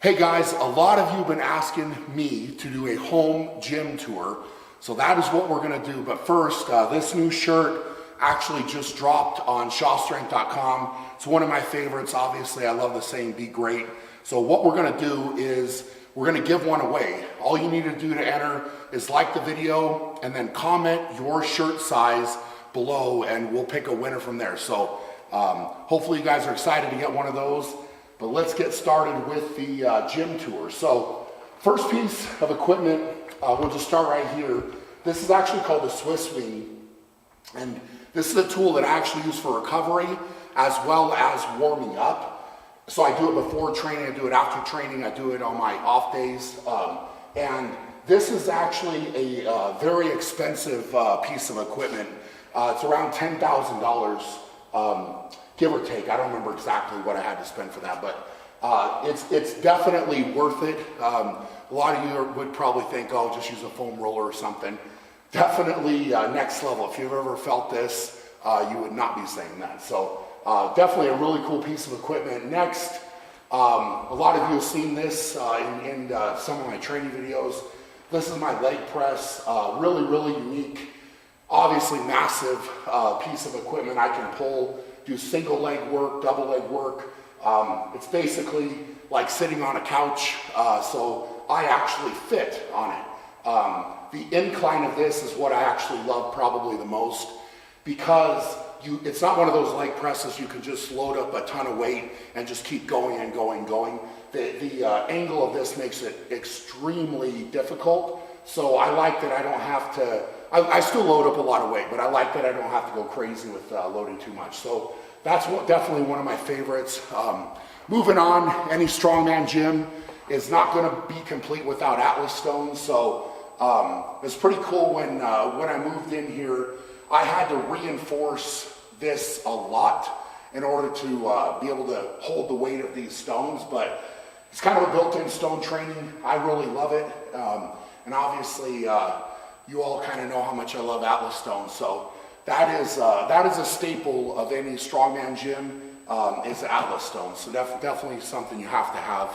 Hey guys, a lot of you have been asking me to do a home gym tour, so that is what we're gonna do. But first, this new shirt actually just dropped on shawstrength.com. It's one of my favorites. Obviously, I love the saying, be great. So what we're gonna do is we're gonna give one away. All you need to do to enter is like the video and then comment your shirt size below and we'll pick a winner from there. So hopefully you guys are excited to get one of those. But let's get started with the gym tour. So first piece of equipment, we'll just start right here. This is actually called the Swiss Wing. And this is a tool that I actually use for recovery as well as warming up. So I do it before training, I do it after training, I do it on my off days. And this is actually a very expensive piece of equipment. It's around $10,000. Give or take. I don't remember exactly what I had to spend for that, but it's definitely worth it. A lot of you would probably think, oh, just use a foam roller or something. Definitely next level. If you've ever felt this, you would not be saying that. So definitely a really cool piece of equipment. Next, a lot of you have seen this in some of my training videos. This is my leg press. Really, really unique. Obviously massive piece of equipment. I can pull, do single leg work, double leg work. It's basically like sitting on a couch, so I actually fit on it. The incline of this is what I actually love probably the most because it's not one of those leg presses you can just load up a ton of weight and just keep going and going and going. The angle of this makes it extremely difficult, so I like that I don't have to, I still load up a lot of weight, but I like that I don't have to go crazy with loading too much. So that's definitely one of my favorites. Moving on, any strongman gym is not going to be complete without Atlas stones. So it's pretty cool when I moved in here, I had to reinforce this a lot in order to be able to hold the weight of these stones. But it's kind of a built-in stone training. I really love it. And obviously, you all kind of know how much I love Atlas stones, so that is a staple of any strongman gym is Atlas stones. So definitely something you have to have.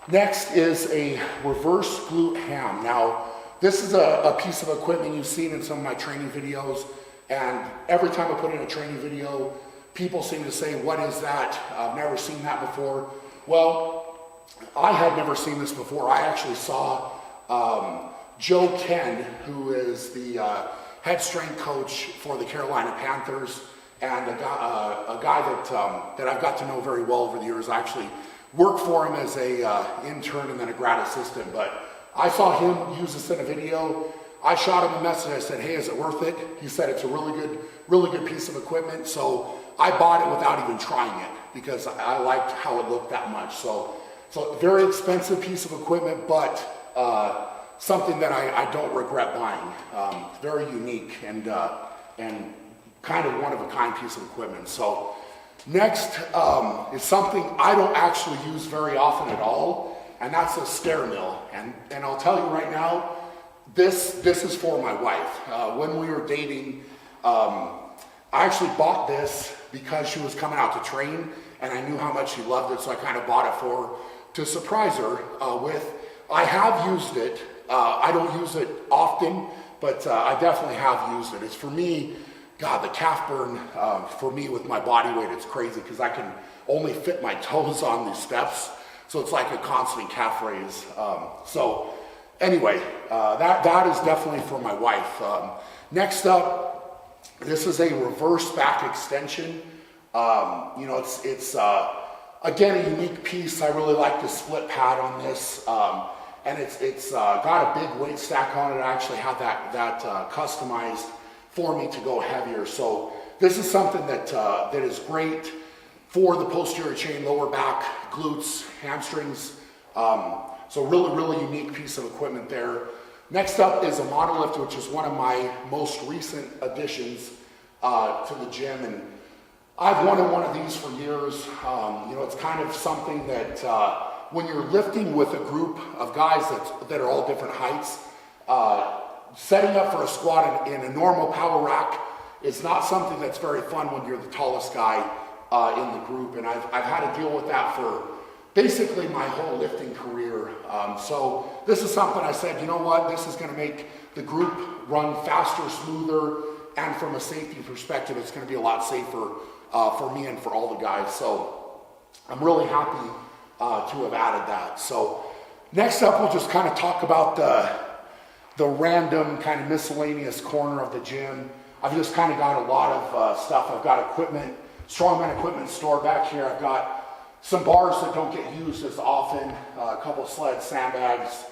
Next is a reverse Glute-Ham. Now, this is a piece of equipment you've seen in some of my training videos, and every time I put in a training video, people seem to say, "What is that? I've never seen that before." Well, I had never seen this before. I actually saw Joe Ken, who is the head strength coach for the Carolina Panthers, and a guy that I've got to know very well over the years. I actually worked for him as a intern and then a grad assistant, but I saw him use this in a video. I shot him a message. I said, "Hey, is it worth it?" He said it's a really good piece of equipment. So I bought it without even trying it because I liked how it looked that much. So very expensive piece of equipment, but something that I don't regret buying. Very unique and kind of one-of-a-kind piece of equipment. So next is something I don't actually use very often at all, and that's a stair mill. And I'll tell you right now, this is for my wife. When we were dating, I actually bought this because she was coming out to train, and I knew how much she loved it, so I kind of bought it for her to surprise her with. I have used it. I don't use it often, but I definitely have used it. It's for me, God, the calf burn for me with my body weight, it's crazy because I can only fit my toes on these steps. So it's like a constant calf raise. So anyway, that is definitely for my wife. Next up, this is a reverse back extension. It's again, a unique piece. I really like the split pad on this. And it's got a big weight stack on it. I actually had that customized for me to go heavier. So this is something that is great for the posterior chain, lower back, glutes, hamstrings. So really unique piece of equipment there. Next up is a monolift, which is one of my most recent additions to the gym. And I've wanted one of these for years. It's kind of something that when you're lifting with a group of guys that are all different heights, setting up for a squat in a normal power rack is not something that's very fun when you're the tallest guy in the group. And I've had to deal with that for basically my whole lifting career. So this is something I said, you know what, this is gonna make the group run faster, smoother, and from a safety perspective, it's gonna be a lot safer for me and for all the guys. So I'm really happy to have added that. So next up, we'll just kind of talk about the random kind of miscellaneous corner of the gym. I've just kind of got a lot of stuff. I've got equipment, strongman equipment stored back here. I've got some bars that don't get used as often, a couple sleds, sandbags,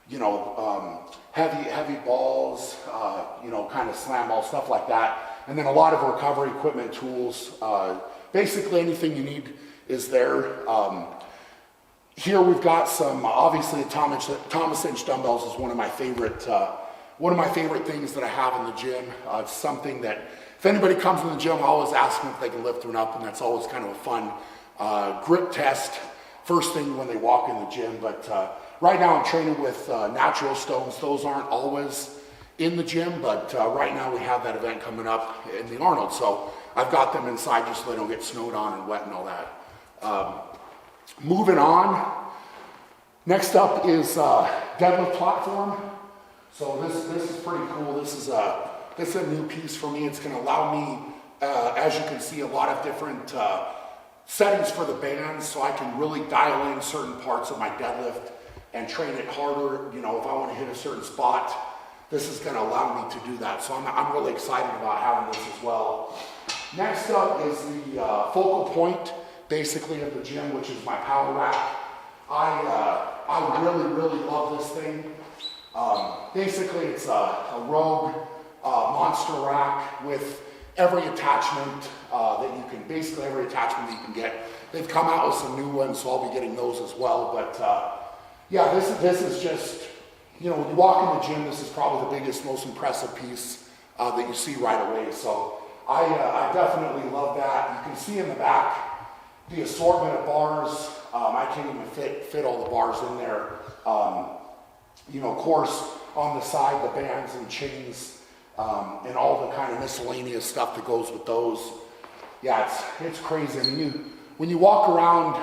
you know, heavy balls, you know, kind of slam balls, stuff like that. And then a lot of recovery equipment, tools. Basically anything you need is there. Here we've got some, obviously the Thomas Inch dumbbells is one of my favorite things that I have in the gym. It's something that if anybody comes in the gym, I always ask them if they can lift one up, and that's always kind of a fun grip test first thing when they walk in the gym. But right now I'm training with natural stones. Those aren't always in the gym, but right now we have that event coming up in the Arnold. So I've got them inside just so they don't get snowed on and wet and all that. Moving on, next up is Deborah Platform. So this is pretty cool. This is a new piece for me. It's going to allow me, as you can see, a lot of different settings for the bands, so I can really dial in certain parts of my deadlift and train it harder. You know, if I want to hit a certain spot, this is going to allow me to do that. So I'm really excited about having this as well. Next up is the focal point, basically, of the gym, which is my power rack. I really love this thing. Basically, it's a Rogue monster rack with every attachment that you can, basically every attachment that you can get. They've come out with some new ones, so I'll be getting those as well. But yeah, this is just, you know, when you walk in the gym, this is probably the biggest, most impressive piece that you see right away. So I definitely love that. You can see in the back the assortment of bars. I can't even fit all the bars in there. You know, of course, on the side, the bands and chains, and all the kind of miscellaneous stuff that goes with those. Yeah, it's crazy. I mean, when you walk around,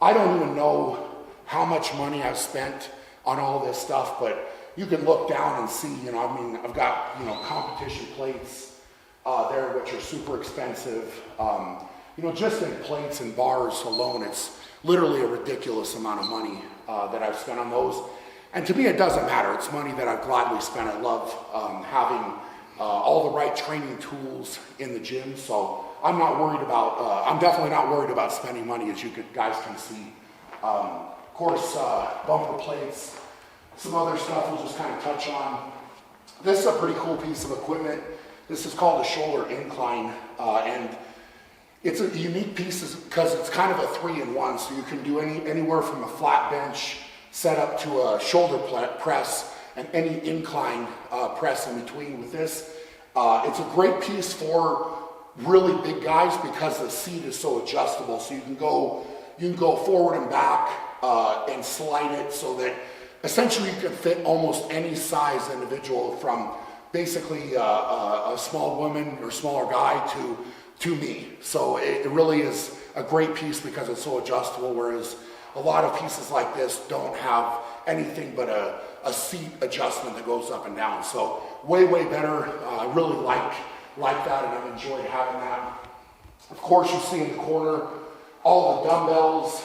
I don't even know how much money I've spent on all this stuff, but you can look down and see, you know, I mean, I've got, you know, competition plates there, which are super expensive. You know, just in plates and bars alone, it's literally a ridiculous amount of money that I've spent on those. And to me, it doesn't matter. It's money that I've gladly spent. I love having all the right training tools in the gym. So I'm not worried about, I'm definitely not worried about spending money, as you guys can see. Of course, bumper plates, some other stuff we'll just kind of touch on. This is a pretty cool piece of equipment. This is called a shoulder incline, and it's a unique piece because it's kind of a 3-in-1. So you can do anywhere from a flat bench set up to a shoulder press and any incline press in between with this. It's a great piece for really big guys because the seat is so adjustable. So you can go forward and back and slide it so that essentially you can fit almost any size individual, from basically a small woman or smaller guy to me. So it really is a great piece because it's so adjustable, whereas a lot of pieces like this don't have anything but a seat adjustment that goes up and down. So way better. I really like that, and I've enjoyed having that. Of course, you see in the corner all the dumbbells,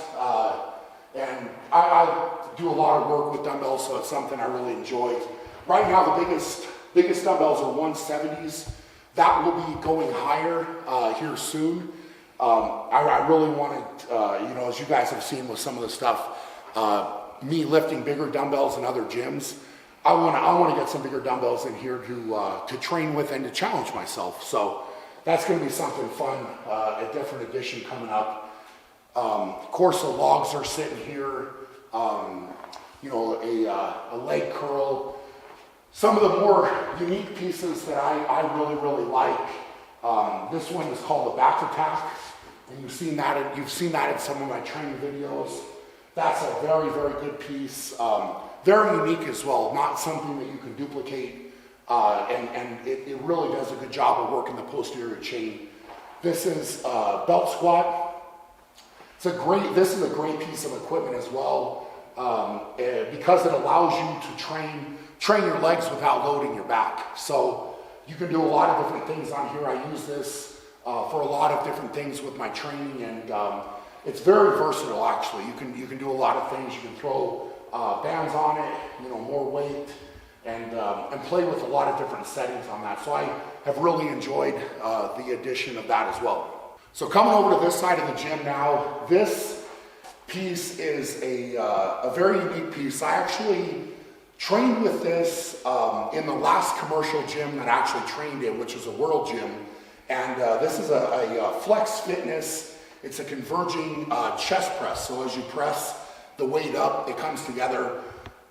and I do a lot of work with dumbbells, so it's something I really enjoy. Right now, the biggest dumbbells are 170s. That will be going higher here soon. I really want to, you know, as you guys have seen with some of the stuff, me lifting bigger dumbbells in other gyms, I want to get some bigger dumbbells in here to train with and to challenge myself. So that's going to be something fun, a different edition coming up. Of course, the logs are sitting here. You know, a leg curl. Some of the more unique pieces that I really like. This one is called the back attack, and you've seen that in some of my training videos. That's a very good piece. Very unique as well, not something that you can duplicate, and it really does a good job of working the posterior chain. This is belt squat. this is a great piece of equipment as well, because it allows you to train your legs without loading your back. So you can do a lot of different things on here. I use this for a lot of different things with my training, and it's very versatile actually. You can do a lot of things. You can throw bands on it, more weight, and play with a lot of different settings on that. So I have really enjoyed the addition of that as well. So coming over to this side of the gym now, this piece is a very unique piece. I actually trained with this in the last commercial gym that I actually trained in, which is a world gym. And this is a Flex Fitness. It's a converging chest press. So as you press the weight up, it comes together.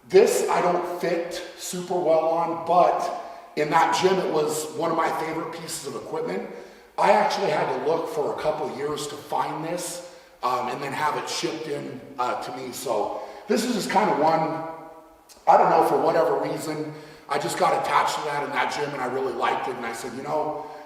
This I don't fit super well on, but in that gym, it was one of my favorite pieces of equipment. I actually had to look for a couple years to find this and then have it shipped in to me. So this is just kind of one, I don't know, for whatever reason, I just got attached to that in that gym and I really liked it. And I said,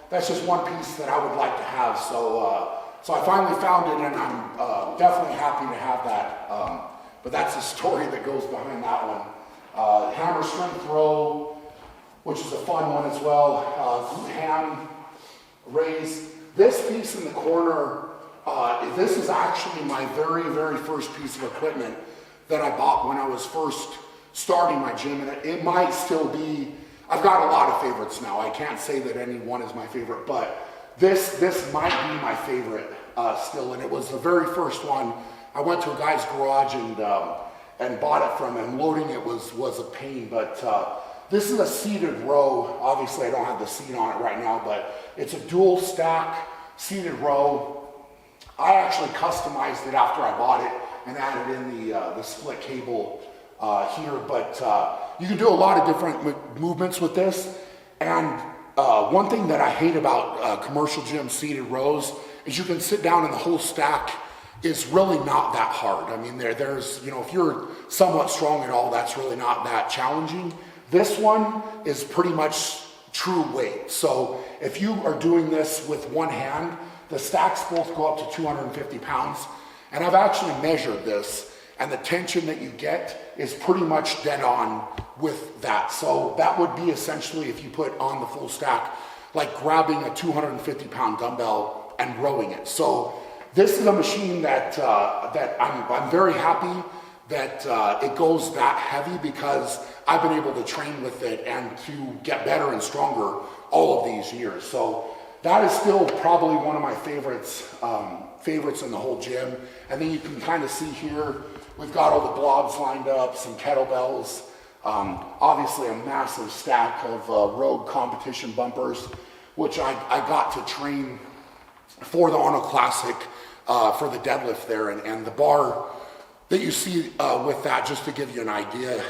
that's just one piece that I would like to have. So I finally found it, and I'm definitely happy to have that. But that's the story that goes behind that one. Hammer strength row, which is a fun one as well. Glute-Ham raise. This piece in the corner, this is actually my very, very first piece of equipment that I bought when I was first starting my gym. And it might still be, I've got a lot of favorites now. I can't say that any one is my favorite, but this might be my favorite still. And it was the very first one. I went to a guy's garage and bought it from him. Loading it was a pain, but this is a seated row. Obviously, I don't have the seat on it right now, but it's a dual stack seated row. I actually customized it after I bought it and added in the split cable here, but you can do a lot of different movements with this. And one thing that I hate about commercial gym seated rows is you can sit down and the whole stack is really not that hard. I mean, there's, if you're somewhat strong at all, that's really not that challenging. This one is pretty much true weight. So if you are doing this with one hand, the stacks both go up to 250 pounds. And I've actually measured this, and the tension that you get is pretty much dead on with that. So that would be essentially, if you put on the full stack, like grabbing a 250 pound dumbbell and rowing it. So this is a machine that I'm very happy that it goes that heavy, because I've been able to train with it and to get better and stronger all of these years. So that is still probably one of my favorites in the whole gym. And then you can kind of see here, we've got all the blobs lined up, some kettlebells, obviously a massive stack of Rogue competition bumpers, which I got to train for the Arnold Classic for the deadlift there. And the bar that you see with that, just to give you an idea,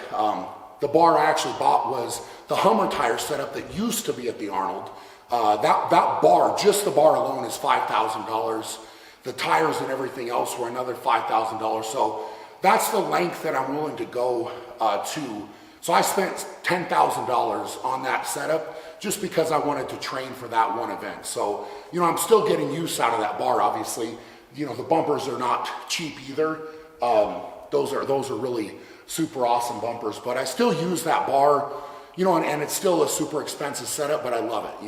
the bar I actually bought was the Hummer tire setup that used to be at the Arnold. That bar, just the bar alone, is $5,000. The tires and everything else were another $5,000. So that's the length that I'm willing to go to. So I spent $10,000 on that setup just because I wanted to train for that one event. So, I'm still getting use out of that bar, obviously. The bumpers are not cheap either. Those are really super awesome bumpers, but I still use that bar, and it's still a super expensive setup, but I love it,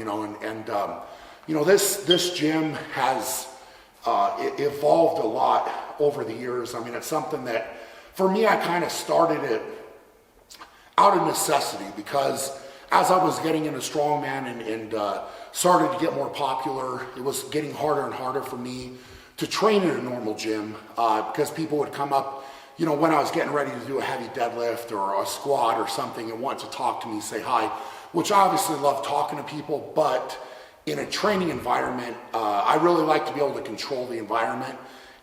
this gym has evolved a lot over the years. I mean, it's something that, for me, I kind of started it out of necessity, because as I was getting into strongman and started to get more popular, it was getting harder and harder for me to train in a normal gym, because people would come up, when I was getting ready to do a heavy deadlift or a squat or something, and want to talk to me, say hi, which I obviously love talking to people, but in a training environment, I really like to be able to control the environment.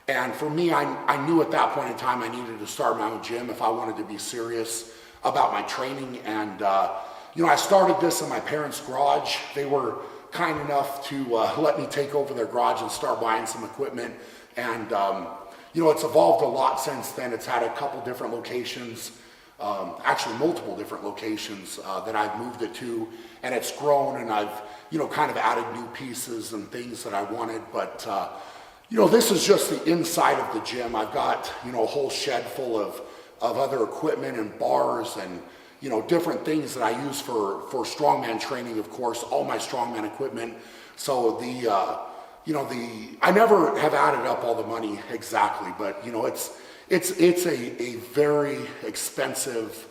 And for me, I knew at that point in time I needed to start my own gym if I wanted to be serious about my training. And I started this in my parents' garage. They were kind enough to let me take over their garage and start buying some equipment. And it's evolved a lot since then. It's had a couple different locations, actually multiple different locations that I've moved it to, and it's grown, and I've kind of added new pieces and things that I wanted. But This is just the inside of the gym. I've got, a whole shed full of other equipment and bars and, different things that I use for strongman training, of course, all my strongman equipment. So I never have added up all the money exactly, but, it's a very expensive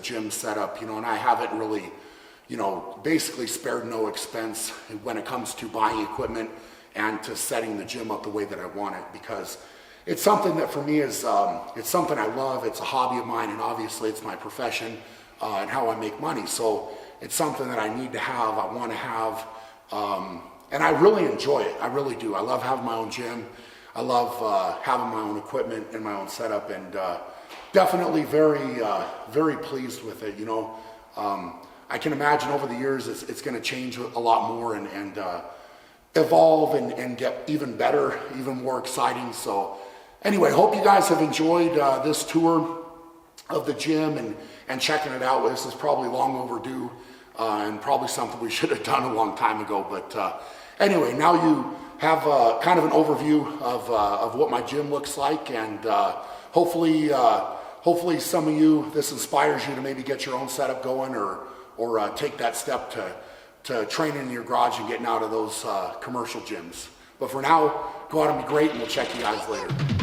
gym setup, and I haven't really, basically spared no expense when it comes to buying equipment and to setting the gym up the way that I want it, because it's something that for me is, it's something I love. It's a hobby of mine, and obviously it's my profession and how I make money. So it's something that I need to have, I want to have, and I really enjoy it. I really do. I love having my own gym. I love having my own equipment and my own setup, and definitely very pleased with it. I can imagine over the years it's going to change a lot more and evolve and get even better, even more exciting. So anyway, hope you guys have enjoyed this tour of the gym and checking it out. This is probably long overdue and probably something we should have done a long time ago. But anyway, now you have kind of an overview of what my gym looks like, and hopefully some of you, this inspires you to maybe get your own setup going or take that step to training in your garage and getting out of those commercial gyms. But for now, go out and be great, and we'll check you guys later.